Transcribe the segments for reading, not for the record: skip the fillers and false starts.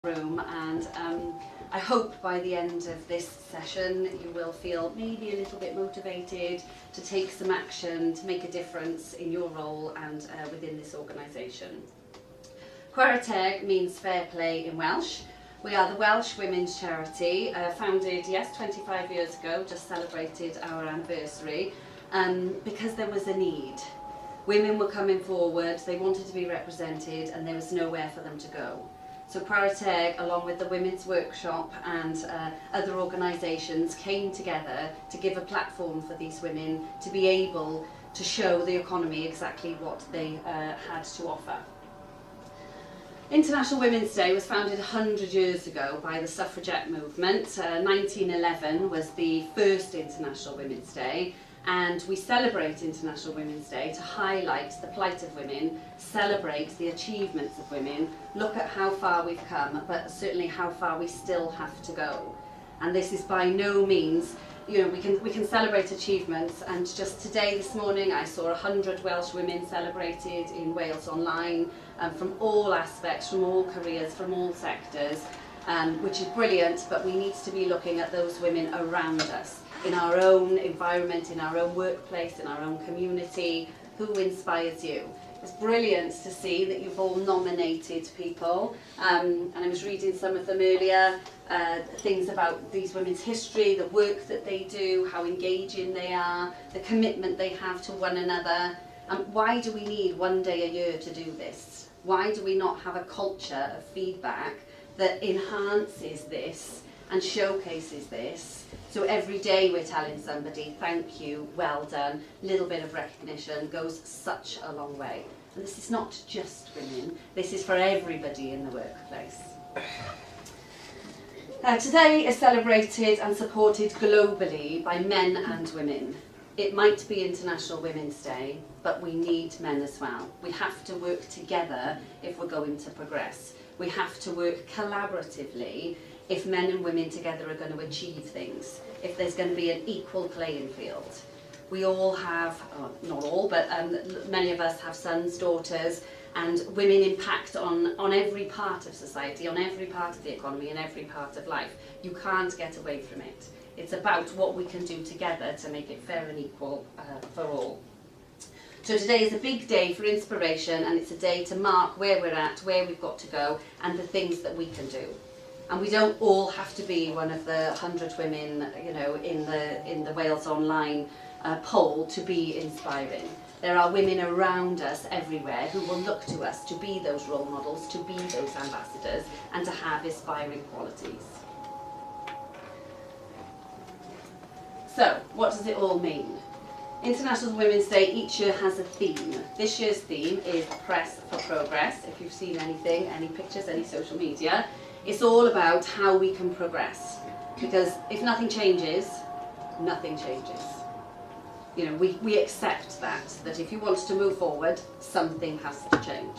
room, and I hope by the end of this session you will feel maybe a little bit motivated to take some action to make a difference in your role and within this organisation. Clara means fair play in Welsh. We are the Welsh Women's Charity, founded, yes, 25 years ago, just celebrated our anniversary, because there was a need. Women were coming forward, they wanted to be represented, and there was nowhere for them to go. So Clara, along with the Women's Workshop and other organisations, came together to give a platform for these women to be able to show the economy exactly what they had to offer. International Women's Day was founded 100 years ago by the suffragette movement. 1911 was the first International Women's Day, and we celebrate International Women's Day to highlight the plight of women, celebrate the achievements of women, look at how far we've come, but certainly how far we still have to go. And this is by no means, you know, we can celebrate achievements, and just today, this morning, I saw 100 Welsh women celebrated in Wales Online, from all aspects, from all careers, from all sectors, which is brilliant, but we need to be looking at those women around us, in our own environment, in our own workplace, in our own community. Who inspires you? It's brilliant to see that you've all nominated people, and I was reading some of them earlier, things about these women's history, the work that they do, how engaging they are, the commitment they have to one another. Why do we need one day a year to do this? Why do we not have a culture of feedback that enhances this and showcases this? So every day we're telling somebody, thank you, well done, little bit of recognition goes such a long way. And this is not just women, this is for everybody in the workplace. Today is celebrated and supported globally by men and women. It might be International Women's Day, but we need men as well. We have to work together if we're going to progress. We have to work collaboratively if men and women together are going to achieve things, if there's going to be an equal playing field. We all have, not all, but many of us have sons, daughters, and women impact on every part of society, on every part of the economy, and every part of life. You can't get away from it. It's about what we can do together to make it fair and equal for all. So today is a big day for inspiration, and it's a day to mark where we're at, where we've got to go, and the things that we can do. And we don't all have to be one of the 100 women, you know, in the Wales Online poll to be inspiring. There are women around us everywhere who will look to us to be those role models, to be those ambassadors, and to have inspiring qualities. So, what does it all mean? International Women's Day each year has a theme. This year's theme is Press for Progress. If you've seen anything, any pictures, any social media, it's all about how we can progress. Because if nothing changes, nothing changes. You know, we accept that if you want to move forward, something has to change.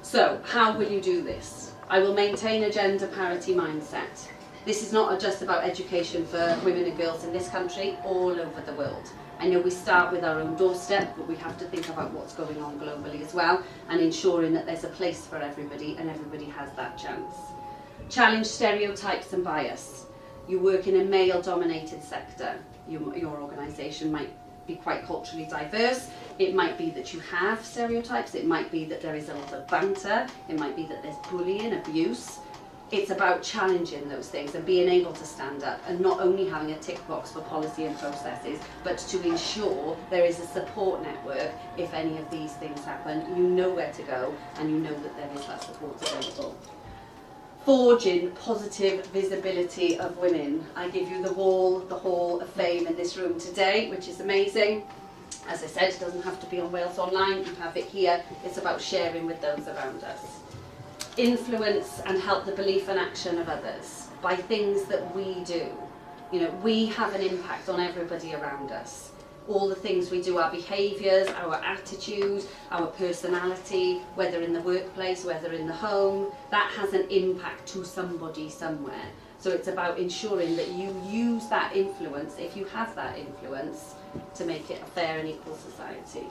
So, how will you do this? I will maintain a gender parity mindset. This is not just about education for women and girls in this country, all over the world. I know we start with our own doorstep, but we have to think about what's going on globally as well, and ensuring that there's a place for everybody and everybody has that chance. Challenge stereotypes and bias. You work in a male-dominated sector. Your organisation might be quite culturally diverse. It might be that you have stereotypes. It might be that there is a lot of banter. It might be that there's bullying, abuse. It's about challenging those things and being able to stand up, and not only having a tick box for policy and processes, but to ensure there is a support network if any of these things happen. You know where to go, and you know that there is that support available. Forging positive visibility of women. I give you the Hall of Fame in this room today, which is amazing. As I said, it doesn't have to be on Wales Online, you have it here. It's about sharing with those around us. Influence and help the belief and action of others by things that we do. You know, we have an impact on everybody around us. All the things we do, our behaviours, our attitude, our personality, whether in the workplace, whether in the home, that has an impact to somebody somewhere. So it's about ensuring that you use that influence, if you have that influence, to make it a fair and equal society.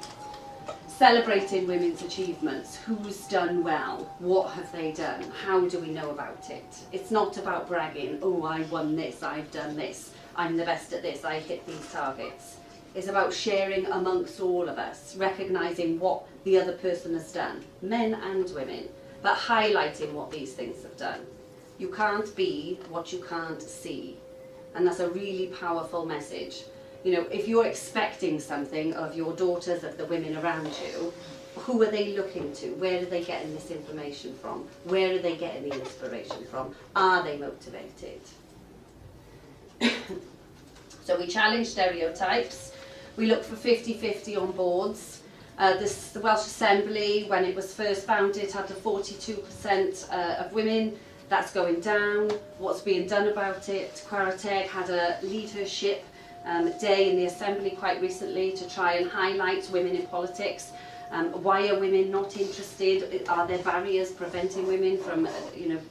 Celebrating women's achievements. Who's done well? What have they done? How do we know about it? It's not about bragging, oh, I won this, I've done this, I'm the best at this, I hit these targets. It's about sharing amongst all of us, recognising what the other person has done, men and women, but highlighting what these things have done. You can't be what you can't see. And that's a really powerful message. You know, if you're expecting something of your daughters, of the women around you, who are they looking to? Where are they getting this information from? Where are they getting the inspiration from? Are they motivated? So we challenge stereotypes. We look for 50-50 on boards. The Welsh Assembly, when it was first founded, had a 42% of women. That's going down. What's being done about it? Clara had a leadership day in the Assembly quite recently to try and highlight women in politics. Why are women not interested? Are there barriers preventing women from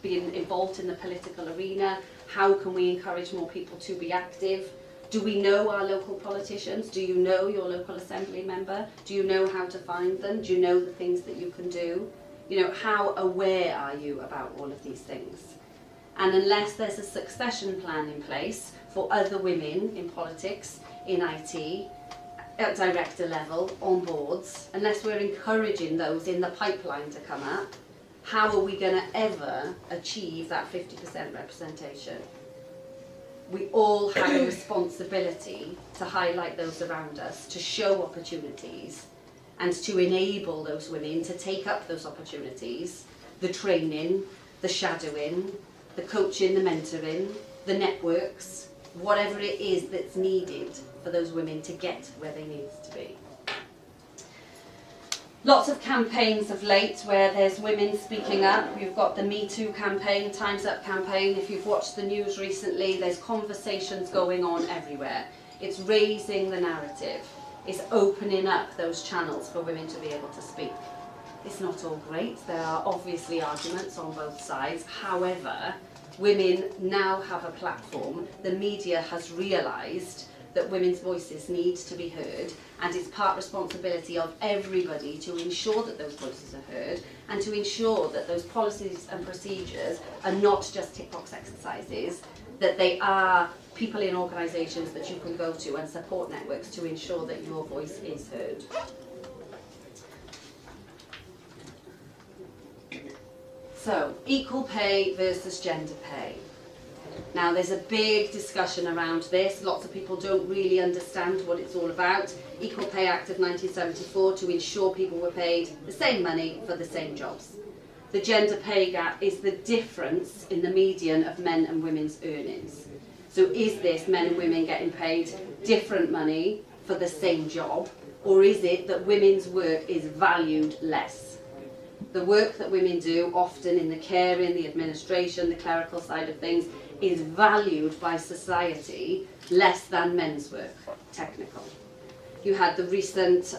being involved in the political arena? How can we encourage more people to be active? Do we know our local politicians? Do you know your local Assembly member? Do you know how to find them? Do you know the things that you can do? You know, how aware are you about all of these things? And unless there's a succession plan in place for other women in politics, in IT, at director level, on boards, unless we're encouraging those in the pipeline to come up, how are we going to ever achieve that 50% representation? We all have a responsibility to highlight those around us, to show opportunities, and to enable those women to take up those opportunities, the training, the shadowing, the coaching, the mentoring, the networks, whatever it is that's needed for those women to get where they need to be. Lots of campaigns of late where there's women speaking up. We've got the Me Too campaign, Time's Up campaign. If you've watched the news recently, there's conversations going on everywhere. It's raising the narrative. It's opening up those channels for women to be able to speak. It's not all great. There are obviously arguments on both sides. However, women now have a platform. The media has realised that women's voices need to be heard, and it's part responsibility of everybody to ensure that those voices are heard and to ensure that those policies and procedures are not just tick box exercises, that they are people in organisations that you can go to and support networks to ensure that your voice is heard. So, equal pay versus gender pay. Now, there's a big discussion around this. Lots of people don't really understand what it's all about. Equal Pay Act of 1974 to ensure people were paid the same money for the same jobs. The gender pay gap is the difference in the median of men and women's earnings. So is this men and women getting paid different money for the same job, or is it that women's work is valued less? The work that women do, often in the caring, the administration, the clerical side of things, is valued by society less than men's work, technical. You had the recent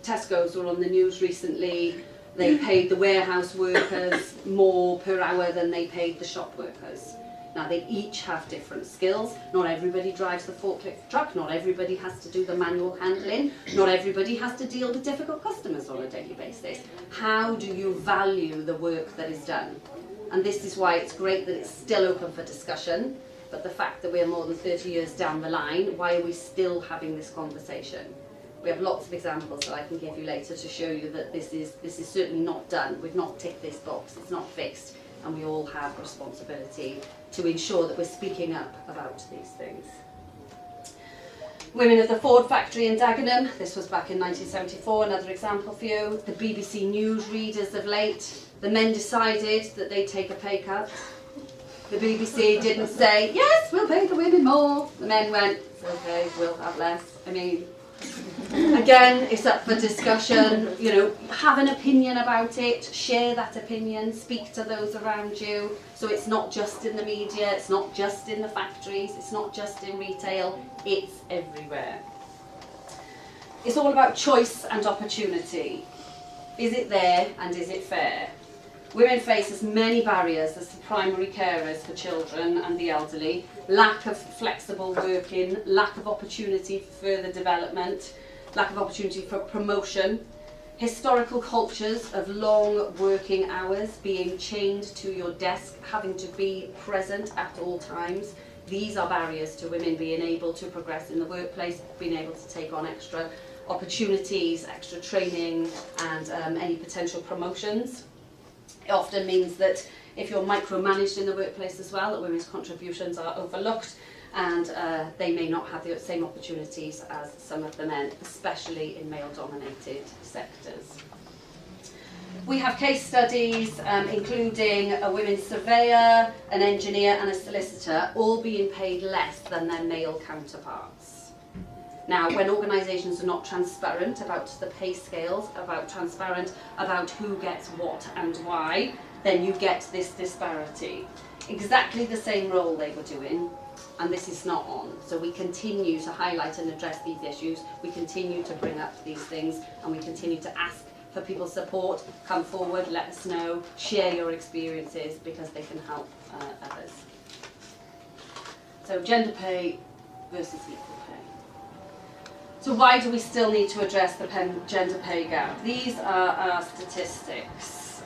Tesco's were on the news recently. They paid the warehouse workers more per hour than they paid the shop workers. Now, they each have different skills. Not everybody drives the forklift truck. Not everybody has to do the manual handling. Not everybody has to deal with difficult customers on a daily basis. How do you value the work that is done? And this is why it's great that it's still open for discussion, but the fact that we're more than 30 years down the line, why are we still having this conversation? We have lots of examples that I can give you later to show you that this is certainly not done. We've not ticked this box, it's not fixed, and we all have a responsibility to ensure that we're speaking up about these things. Women of the Ford factory in Dagenham, this was back in 1974, another example for you. The BBC News readers of late, the men decided that they'd take a pay cut. The BBC didn't say, yes, we'll pay the women more. The men went, it's okay, we'll have less. I mean, again, it's up for discussion. You know, have an opinion about it, share that opinion, speak to those around you. So it's not just in the media, it's not just in the factories, it's not just in retail, it's everywhere. It's all about choice and opportunity. Is it there and is it fair? Women face as many barriers as the primary carers for children and the elderly, lack of flexible working, lack of opportunity for further development, lack of opportunity for promotion. Historical cultures of long working hours, being chained to your desk, having to be present at all times. These are barriers to women being able to progress in the workplace, being able to take on extra opportunities, extra training, and any potential promotions. It often means that if you're micromanaged in the workplace as well, that women's contributions are overlooked, and they may not have the same opportunities as some of the men, especially in male-dominated sectors. We have case studies including a women's surveyor, an engineer and a solicitor, all being paid less than their male counterparts. Now, when organisations are not transparent about the pay scales, transparent about who gets what and why, then you get this disparity. Exactly the same role they were doing, and this is not on. So we continue to highlight and address these issues, we continue to bring up these things, and we continue to ask for people's support. Come forward, let us know, share your experiences, because they can help others. So gender pay versus equal pay. So why do we still need to address the gender pay gap? These are our statistics.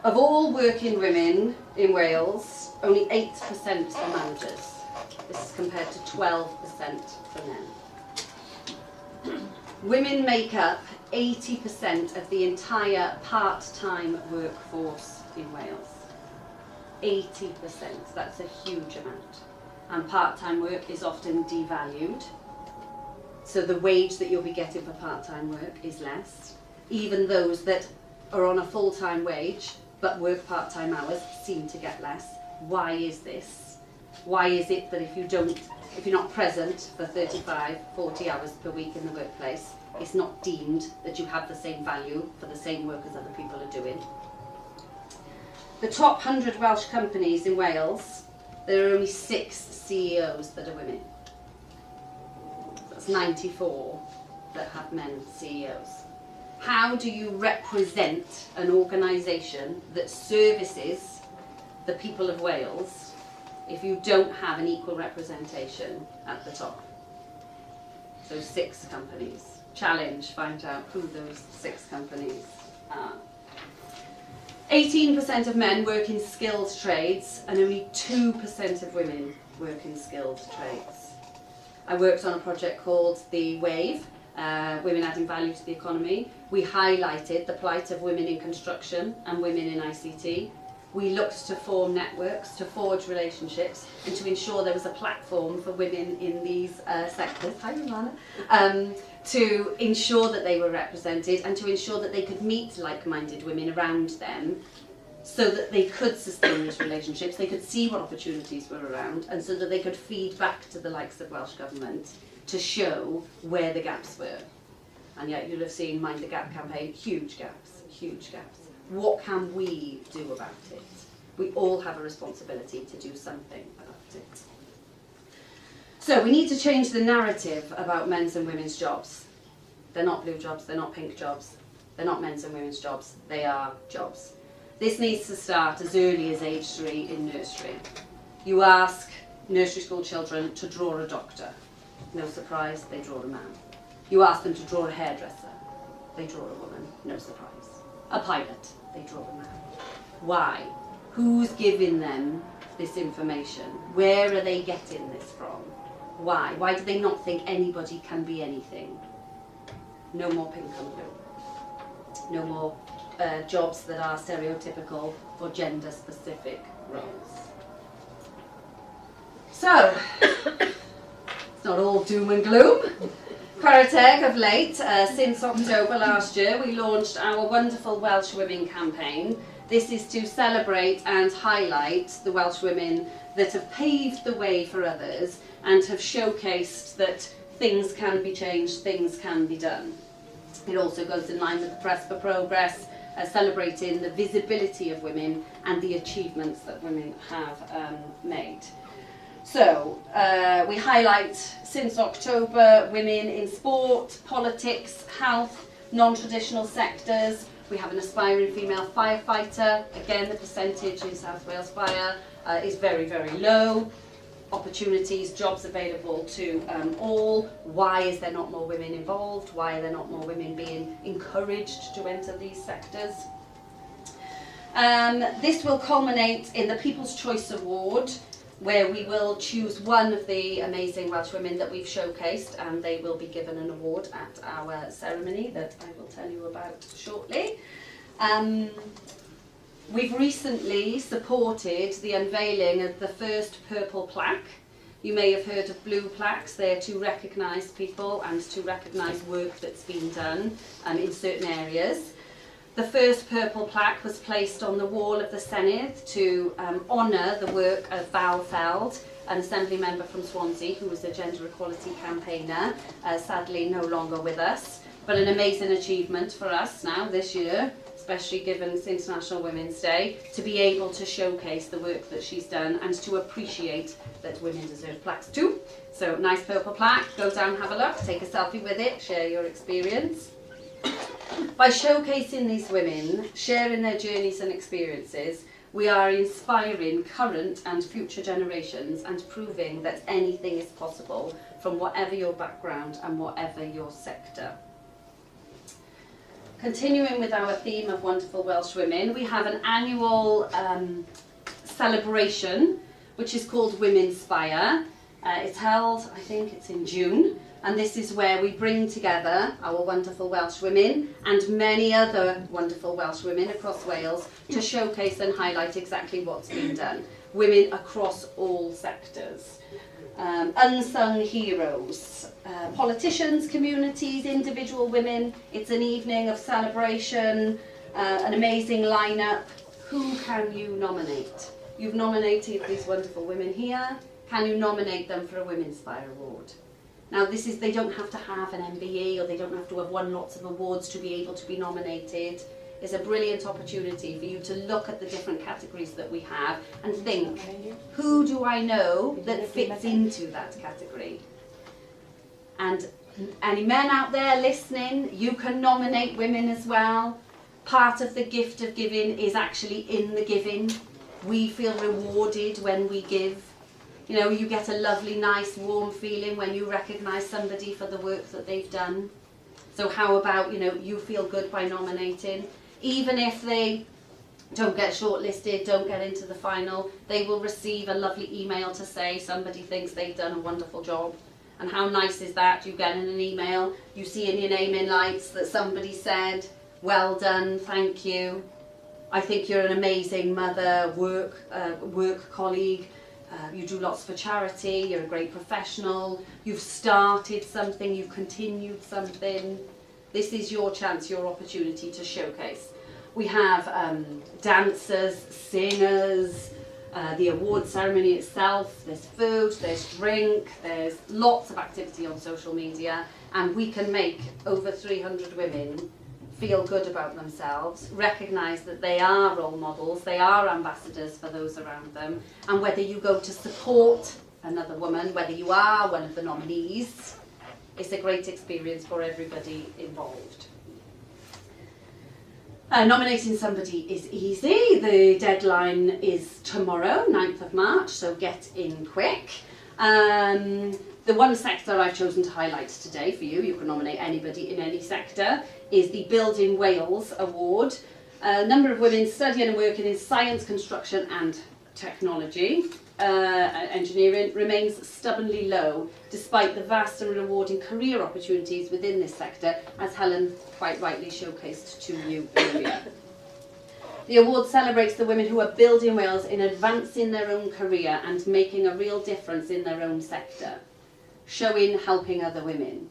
Of all working women in Wales, only 8% are managers. This is compared to 12% for men. Women make up 80% of the entire part-time workforce in Wales. 80%, that's a huge amount. And part-time work is often devalued. So the wage that you'll be getting for part-time work is less. Even those that are on a full-time wage but work part-time hours seem to get less. Why is this? Why is it that if you're not present for 35, 40 hours per week in the workplace, it's not deemed that you have the same value for the same work as other people are doing? The top 100 Welsh companies in Wales, there are only 6 CEOs that are women. That's 94 that have men CEOs. How do you represent an organisation that services the people of Wales if you don't have an equal representation at the top? So 6 companies. Challenge, find out who those 6 companies are. 18% of men work in skilled trades and only 2% of women work in skilled trades. I worked on a project called The Wave, Women Adding Value to the Economy. We highlighted the plight of women in construction and women in ICT. We looked to form networks, to forge relationships, and to ensure there was a platform for women in these sectors, hi Romana, to ensure that they were represented and to ensure that they could meet like-minded women around them so that they could sustain these relationships, they could see what opportunities were around, and so that they could feed back to the likes of Welsh Government to show where the gaps were. And yet you'll have seen Mind the Gap campaign, huge gaps, huge gaps. What can we do about it? We all have a responsibility to do something about it. So we need to change the narrative about men's and women's jobs. They're not blue jobs, they're not pink jobs, they're not men's and women's jobs, they are jobs. This needs to start as early as age 3 in nursery. You ask nursery school children to draw a doctor. No surprise, they draw a man. You ask them to draw a hairdresser. They draw a woman. No surprise. A pilot. They draw a man. Why? Who's giving them this information? Where are they getting this from? Why? Why do they not think anybody can be anything? No more pink and blue. No more jobs that are stereotypical or gender-specific roles. So, it's not all doom and gloom. Clara of late, since October last year, we launched our wonderful Welsh Women campaign. This is to celebrate and highlight the Welsh women that have paved the way for others and have showcased that things can be changed, things can be done. It also goes in line with the Press for Progress, celebrating the visibility of women and the achievements that women have made. So, we highlight, since October, women in sport, politics, health, non-traditional sectors. We have an aspiring female firefighter. Again, the percentage in South Wales Fire is very, very low. opportunities, jobs available to all. Why is there not more women involved? Why are there not more women being encouraged to enter these sectors? This will culminate in the People's Choice Award, where we will choose one of the amazing Welsh women that we've showcased, and they will be given an award at our ceremony that I will tell you about shortly. We've recently supported the unveiling of the first purple plaque. You may have heard of blue plaques. They're to recognise people and to recognise work that's been done in certain areas. The first purple plaque was placed on the wall of the Senedd to honour the work of Val Feld, an Assembly member from Swansea who was a gender equality campaigner, sadly no longer with us, but an amazing achievement for us now this year, especially given it's International Women's Day, to be able to showcase the work that she's done and to appreciate that women deserve plaques too. So nice purple plaque, go down, have a look, take a selfie with it, share your experience. By showcasing these women, sharing their journeys and experiences, we are inspiring current and future generations and proving that anything is possible from whatever your background and whatever your sector. Continuing with our theme of wonderful Welsh women, we have an annual celebration which is called Women's Spire. It's held, I think it's in June, and this is where we bring together our wonderful Welsh women and many other wonderful Welsh women across Wales to showcase and highlight exactly what's been done. Women across all sectors. Unsung heroes, politicians, communities, individual women. It's an evening of celebration, an amazing lineup. Who can you nominate? You've nominated these wonderful women here. Can you nominate them for a Women's Spire Award? Now they don't have to have an MBE or they don't have to have won lots of awards to be able to be nominated. It's a brilliant opportunity for you to look at the different categories that we have and think, who do I know that fits into that category? And any men out there listening, you can nominate women as well. Part of the gift of giving is actually in the giving. We feel rewarded when we give. You know, you get a lovely, nice, warm feeling when you recognise somebody for the work that they've done. So how about, you feel good by nominating? Even if they don't get shortlisted, don't get into the final, they will receive a lovely email to say somebody thinks they've done a wonderful job. And how nice is that? You get in an email, you see in your name in lights that somebody said, well done, thank you. I think you're an amazing mother, work colleague. You do lots for charity, you're a great professional, you've started something, you've continued something. This is your chance, your opportunity to showcase. We have dancers, singers, the award ceremony itself, there's food, there's drink, there's lots of activity on social media, and we can make over 300 women feel good about themselves, recognise that they are role models, they are ambassadors for those around them, and whether you go to support another woman, whether you are one of the nominees, it's a great experience for everybody involved. Nominating somebody is easy. The deadline is tomorrow, 9th of March, so get in quick. The one sector I've chosen to highlight today for you can nominate anybody in any sector, is the Building Wales Award. A number of women studying and working in science, construction and technology, engineering, remains stubbornly low, despite the vast and rewarding career opportunities within this sector, as Helen quite rightly showcased to you earlier. The award celebrates the women who are building Wales in advancing their own career and making a real difference in their own sector, showing helping other women,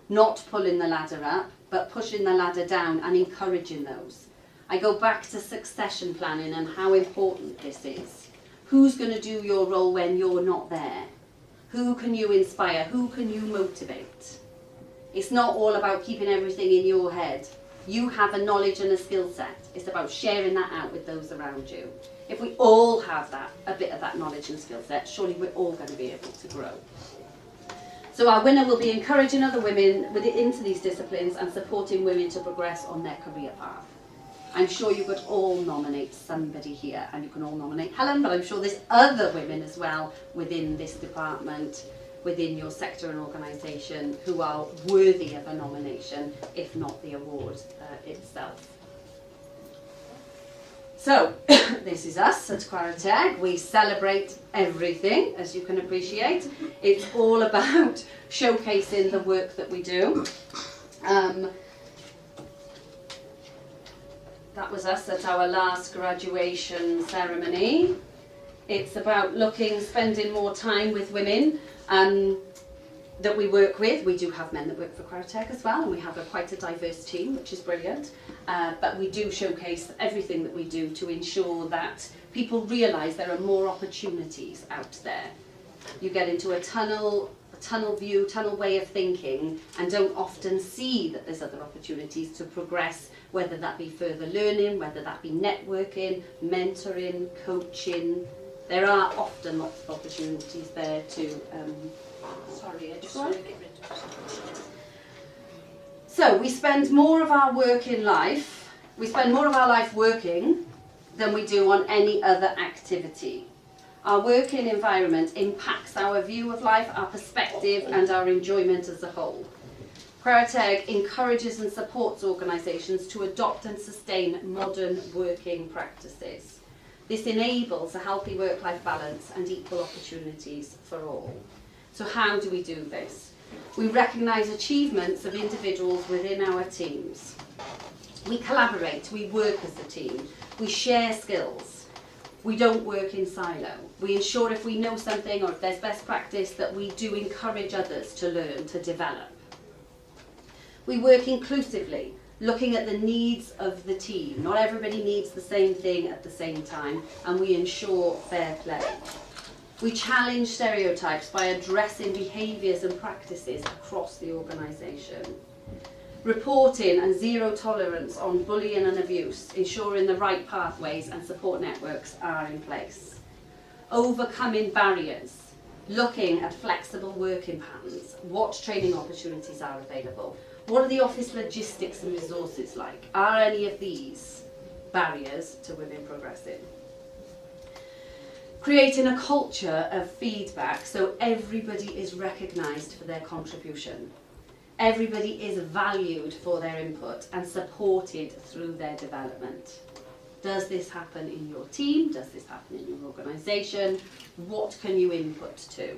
not pulling the ladder up, but pushing the ladder down and encouraging those. I go back to succession planning and how important this is. Who's going to do your role when you're not there? Who can you inspire? Who can you motivate? It's not all about keeping everything in your head. You have a knowledge and a skill set. It's about sharing that out with those around you. If we all have a bit of that knowledge and skill set, surely we're all going to be able to grow. So our winner will be encouraging other women into these disciplines and supporting women to progress on their career path. I'm sure you could all nominate somebody here, and you can all nominate Helen, but I'm sure there's other women as well within this department, within your sector and organisation, who are worthy of a nomination, if not the award itself. So, this is us at Clara Tech. We celebrate everything, as you can appreciate. It's all about showcasing the work that we do. That was us at our last graduation ceremony. It's about spending more time with women that we work with. We do have men that work for Clara Tech as well, and we have quite a diverse team, which is brilliant. But we do showcase everything that we do to ensure that people realise there are more opportunities out there. You get into a tunnel view, tunnel way of thinking, and don't often see that there's other opportunities to progress, whether that be further learning, whether that be networking, mentoring, coaching. There are often lots of opportunities there to... sorry, I just want to get rid of it. So we spend more of our life working than we do on any other activity. Our working environment impacts our view of life, our perspective, and our enjoyment as a whole. Clara Tech encourages and supports organisations to adopt and sustain modern working practices. This enables a healthy work-life balance and equal opportunities for all. So how do we do this? We recognise achievements of individuals within our teams. We collaborate, we work as a team, we share skills. We don't work in silo. We ensure if we know something or if there's best practice that we do encourage others to learn, to develop. We work inclusively, looking at the needs of the team. Not everybody needs the same thing at the same time, and we ensure fair play. We challenge stereotypes by addressing behaviours and practices across the organisation. Reporting and zero tolerance on bullying and abuse, ensuring the right pathways and support networks are in place. Overcoming barriers, looking at flexible working patterns, what training opportunities are available, what are the office logistics and resources like, are any of these barriers to women progressing? Creating a culture of feedback so everybody is recognised for their contribution. Everybody is valued for their input and supported through their development. Does this happen in your team? Does this happen in your organisation? What can you input to?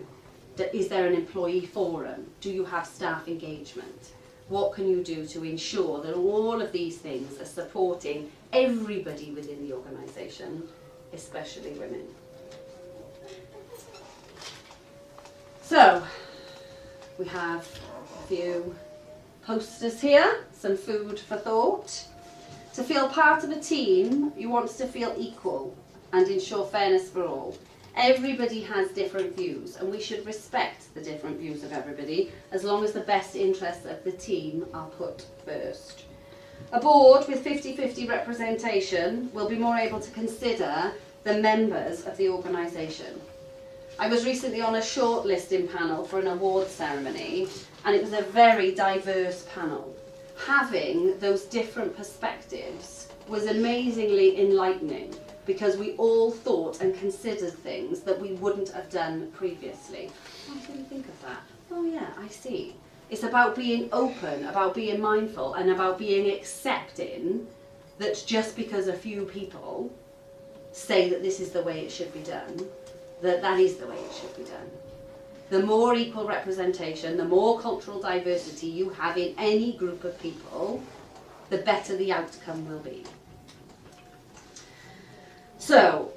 Is there an employee forum? Do you have staff engagement? What can you do to ensure that all of these things are supporting everybody within the organisation, especially women? So, we have a few posters here, some food for thought. To feel part of a team, you want to feel equal and ensure fairness for all. Everybody has different views, and we should respect the different views of everybody as long as the best interests of the team are put first. A board with 50-50 representation will be more able to consider the members of the organisation. I was recently on a shortlisting panel for an award ceremony, and it was a very diverse panel. Having those different perspectives was amazingly enlightening, because we all thought and considered things that we wouldn't have done previously. Why didn't think of that? Oh yeah, I see. It's about being open, about being mindful, and about being accepting that just because a few people say that this is the way it should be done, that is the way it should be done. The more equal representation, the more cultural diversity you have in any group of people, the better the outcome will be. So,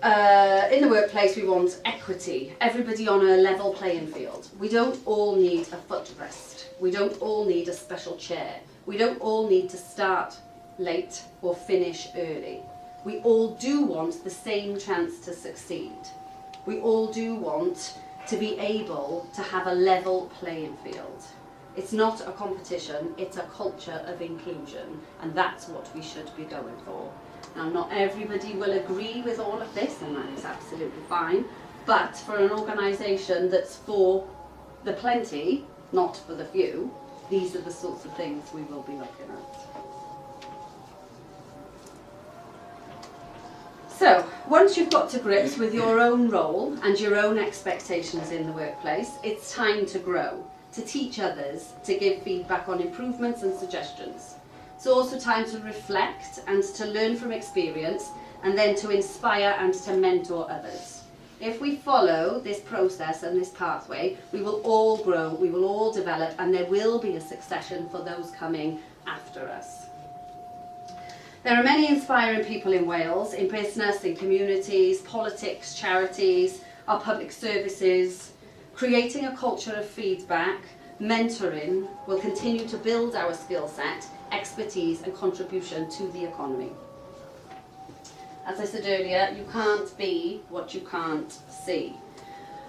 in the workplace we want equity, everybody on a level playing field. We don't all need a footrest. We don't all need a special chair. We don't all need to start late or finish early. We all do want the same chance to succeed. We all do want to be able to have a level playing field. It's not a competition, it's a culture of inclusion, and that's what we should be going for. Now, not everybody will agree with all of this, and that is absolutely fine, but for an organisation that's for the plenty, not for the few, these are the sorts of things we will be looking at. So, once you've got to grips with your own role and your own expectations in the workplace, it's time to grow, to teach others, to give feedback on improvements and suggestions. It's also time to reflect and to learn from experience, and then to inspire and to mentor others. If we follow this process and this pathway, we will all grow, we will all develop, and there will be a succession for those coming after us. There are many inspiring people in Wales, in business, in communities, politics, charities, our public services. Creating a culture of feedback, mentoring will continue to build our skill set, expertise and contribution to the economy. As I said earlier, you can't be what you can't see.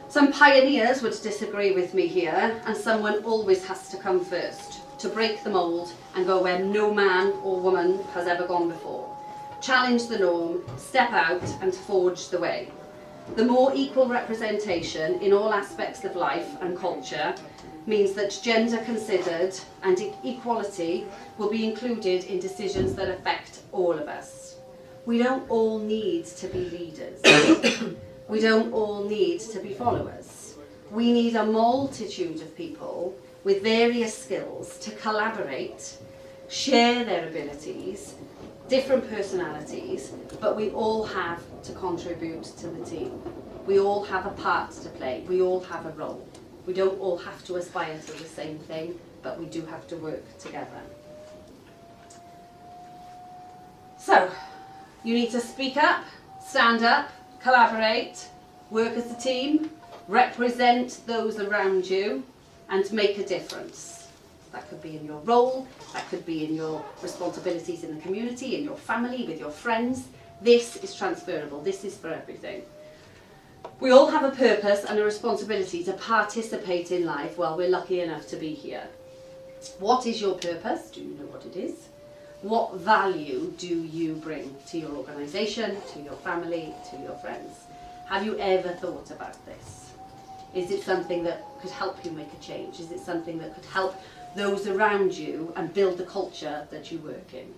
Some pioneers would disagree with me here, and someone always has to come first, to break the mould and go where no man or woman has ever gone before. Challenge the norm, step out and forge the way. The more equal representation in all aspects of life and culture means that gender considered and equality will be included in decisions that affect all of us. We don't all need to be leaders. We don't all need to be followers. We need a multitude of people with various skills to collaborate, share their abilities, different personalities, but we all have to contribute to the team. We all have a part to play. We all have a role. We don't all have to aspire to the same thing, but we do have to work together. So, you need to speak up, stand up, collaborate, work as a team, represent those around you, and make a difference. That could be in your role, that could be in your responsibilities in the community, in your family, with your friends. This is transferable, this is for everything. We all have a purpose and a responsibility to participate in life while we're lucky enough to be here. What is your purpose? Do you know what it is? What value do you bring to your organisation, to your family, to your friends? Have you ever thought about this? Is it something that could help you make a change? Is it something that could help those around you and build the culture that you work in?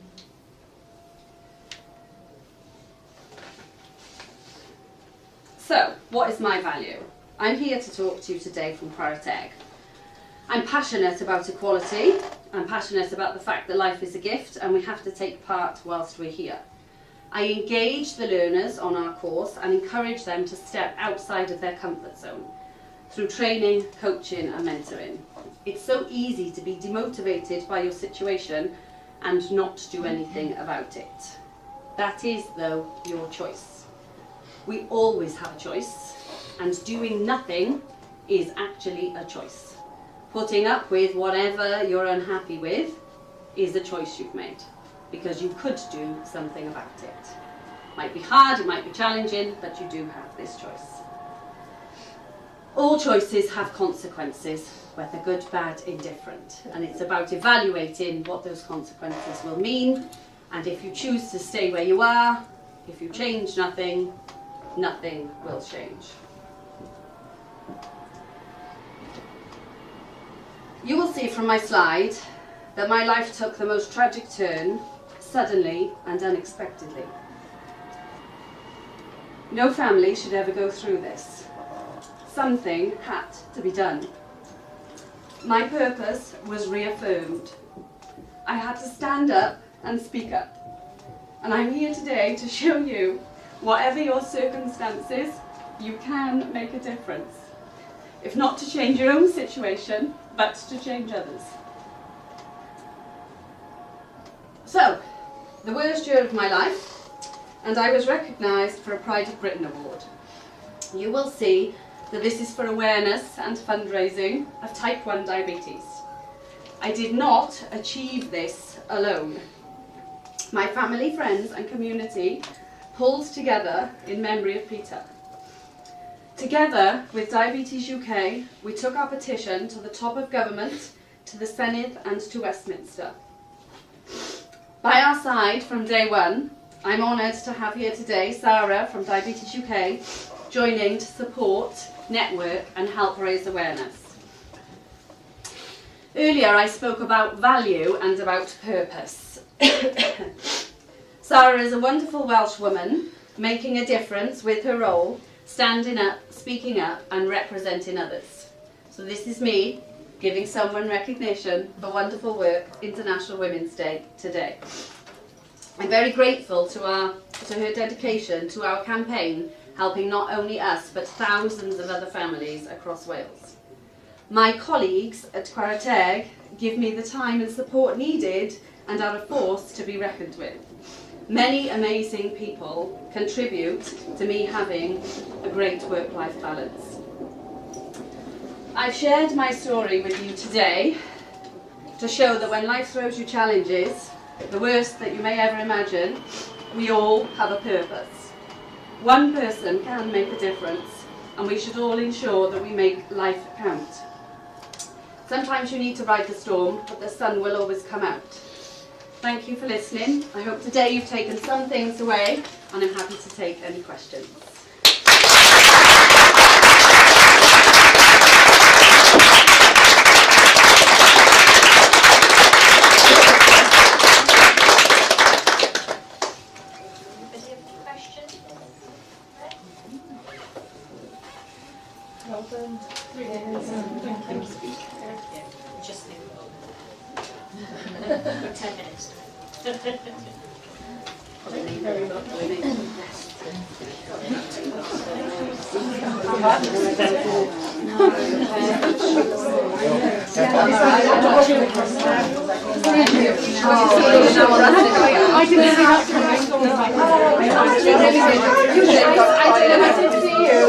So, what is my value? I'm here to talk to you today from Clara. I'm passionate about equality. I'm passionate about the fact that life is a gift and we have to take part whilst we're here. I engage the learners on our course and encourage them to step outside of their comfort zone through training, coaching and mentoring. It's so easy to be demotivated by your situation and not do anything about it. That is, though, your choice. We always have a choice, and doing nothing is actually a choice. Putting up with whatever you're unhappy with is a choice you've made, because you could do something about it. It might be hard, it might be challenging, but you do have this choice. All choices have consequences, whether good, bad, indifferent, and it's about evaluating what those consequences will mean, and if you choose to stay where you are, if you change nothing, nothing will change. You will see from my slide that my life took the most tragic turn, suddenly and unexpectedly. No family should ever go through this. Something had to be done. My purpose was reaffirmed. I had to stand up and speak up. And I'm here today to show you, whatever your circumstances, you can make a difference. If not to change your own situation, but to change others. So, the worst year of my life, and I was recognised for a Pride of Britain award. You will see that this is for awareness and fundraising of type 1 diabetes. I did not achieve this alone. My family, friends and community pulled together in memory of Peter. Together with Diabetes UK, we took our petition to the top of government, to the Senedd and to Westminster. By our side from day one, I'm honoured to have here today Clara from Diabetes UK joining to support, network and help raise awareness. Earlier I spoke about value and about purpose. Sarah is a wonderful Welsh woman making a difference with her role, standing up, speaking up and representing others. So this is me giving someone recognition for wonderful work, International Women's Day today. I'm very grateful to her dedication to our campaign, helping not only us but thousands of other families across Wales. My colleagues at Clara give me the time and support needed and are a force to be reckoned with. Many amazing people contribute to me having a great work-life balance. I've shared my story with you today to show that when life throws you challenges, the worst that you may ever imagine, we all have a purpose. One person can make a difference, and we should all ensure that we make life count. Sometimes you need to ride the storm, but the sun will always come out. Thank you for listening. I hope today you've taken some things away, and I'm happy to take any questions. Well done. Thank you. Just leave it for 10 minutes. Thank you very much. I didn't see that coming. I didn't see you.